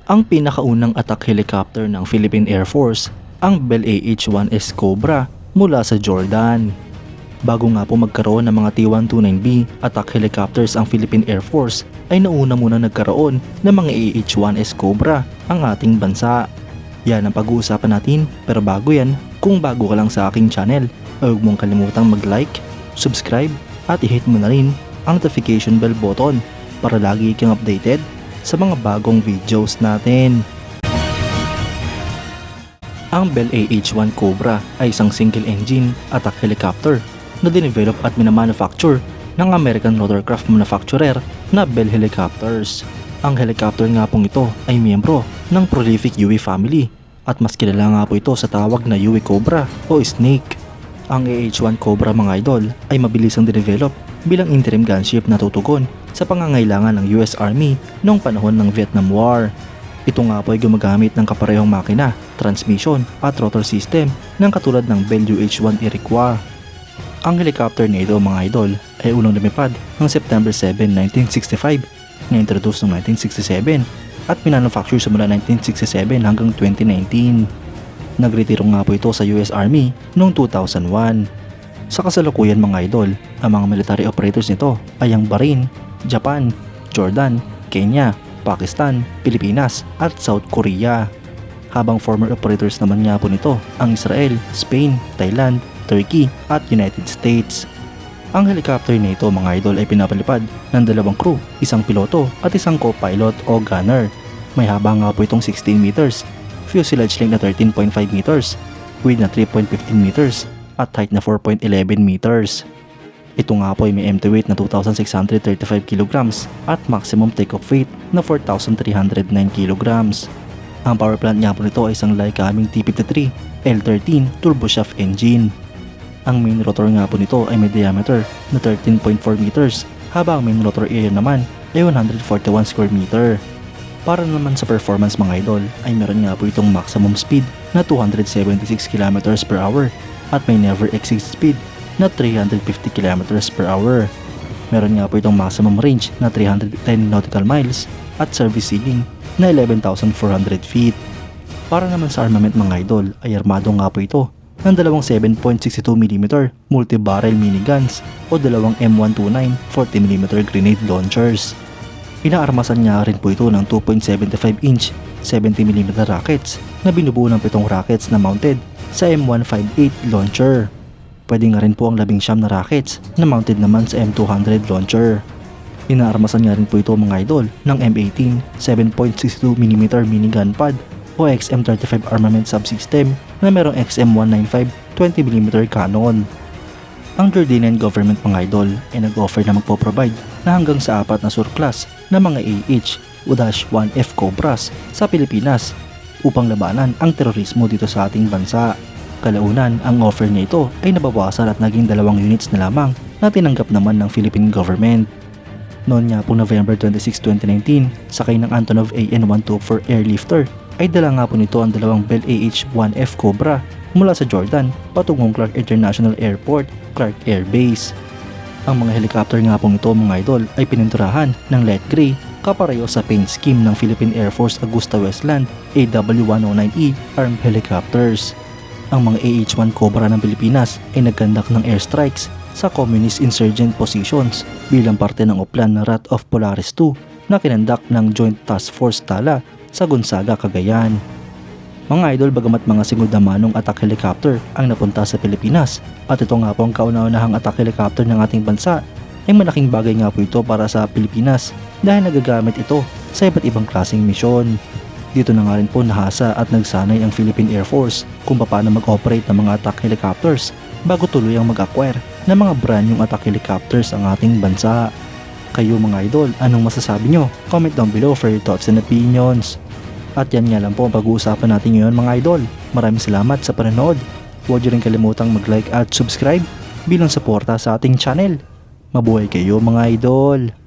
Ang pinakaunang attack helicopter ng Philippine Air Force, ang Bell AH-1S Cobra mula sa Jordan. Bago nga po magkaroon ng mga T-129B attack helicopters ang Philippine Air Force, ay nauna muna nagkaroon ng mga AH-1S Cobra ang ating bansa. Yan ang pag-uusapan natin, pero bago yan, kung bago ka lang sa aking channel, ay huwag mong kalimutang mag-like, subscribe at i-hit mo na rin ang notification bell button para lagi kang updated sa mga bagong videos natin. Ang Bell AH-1 Cobra ay isang single-engine attack helicopter na dinevelop at minamanufacture ng American rotorcraft manufacturer na Bell Helicopters. Ang helicopter nga pong ito ay miyembro ng prolific UE family at mas kilala nga po ito sa tawag na UE Cobra o Snake. Ang AH-1 Cobra mga idol ay mabilis ang dinevelop bilang interim gunship na tutugon sa pangangailangan ng US Army noong panahon ng Vietnam War. Ito nga po ay gumagamit ng kaparehong makina, transmission at rotor system ng katulad ng Bell UH-1 Iroquois. Ang helicopter na ito mga idol ay unang lumipad noong September 7, 1965, na-introduce noong 1967 at minanufacture simula 1967 hanggang 2019. Nagretiro nga po ito sa US Army noong 2001. Sa kasalukuyan mga idol, ang mga military operators nito ay ang Bahrain, Japan, Jordan, Kenya, Pakistan, Pilipinas at South Korea. Habang former operators naman nga po nito ang Israel, Spain, Thailand, Turkey at United States. Ang helicopter na ito mga idol ay pinapalipad ng dalawang crew, isang piloto at isang co-pilot o gunner. May haba nga po itong 16 meters, fuselage length na 13.5 meters, width na 3.15 meters at height na 4.11 meters. Ito nga po ay may empty weight na 2,635 kilograms at maximum takeoff weight na 4,309 kilograms. Ang power plant nga po nito ay isang Leica Cumming T53 L13 turboshaft engine. Ang main rotor nga po nito ay may diameter na 13.4 meters habang ang main rotor area naman ay 141 square meter. Para naman sa performance mga idol ay meron nga po itong maximum speed na 276 km per hour at may never exceed speed na 350 km per hour. Meron nga po itong maximum range na 310 nautical miles at service ceiling na 11,400 feet. Para naman sa armament mga idol ay armado nga po ito ng dalawang 7.62mm multi-barrel miniguns o dalawang M129 40mm grenade launchers. Inaarmasan niya rin po ito ng 2.75-inch 70mm rockets na binubuo ng 7 rockets na mounted sa M158 launcher. Pwede nga rin po ang 19 na rockets na mounted naman sa M200 launcher. Inaarmasan nga rin po ito mga idol ng M18 7.62mm minigun pad o XM35 armament subsystem na merong XM195 20mm cannon. Ang Jordanian government mga idol ay nag-offer na magpo-provide na hanggang sa 4 na surplus na mga AH-1F Cobras sa Pilipinas upang labanan ang terorismo dito sa ating bansa. Kalaunan, ang offer niya ito ay nabawasan at naging 2 units na lamang na tinanggap naman ng Philippine government. Noon nga po November 26, 2019, sakay ng Antonov AN-124 airlifter ay dala nga po nito ang 2 Bell AH-1F Cobra mula sa Jordan patungong Clark International Airport, Clark Air Base. Ang mga helicopter nga po nito mga idol ay pininturahan ng light gray kapareho sa paint scheme ng Philippine Air Force Augusta Westland AW109E armed helicopters. Ang mga AH-1 Cobra ng Pilipinas ay nagkandak ng airstrikes sa communist insurgent positions bilang parte ng uplan na Wrath of Polaris 2 na kinandak ng Joint Task Force Tala sa Gonzaga, Cagayan. Mga idol, bagamat mga sigod na manong attack helicopter ang napunta sa Pilipinas at ito nga po ang kauna-unahang attack helicopter ng ating bansa, ay malaking bagay nga po ito para sa Pilipinas dahil nagagamit ito sa iba't ibang klaseng misyon. Dito na nga rin po nahasa at nagsanay ang Philippine Air Force kung paano mag-operate ng mga attack helicopters bago tuluyang mag-acquire ng mga brand yung attack helicopters ang ating bansa. Kayo mga idol, anong masasabi nyo? Comment down below for your thoughts and opinions. At yan nga lang po ang pag-uusapan natin ngayon mga idol. Maraming salamat sa panonood. Huwag nyo rin kalimutang mag-like at subscribe bilang suporta sa ating channel. Mabuhay kayo mga idol!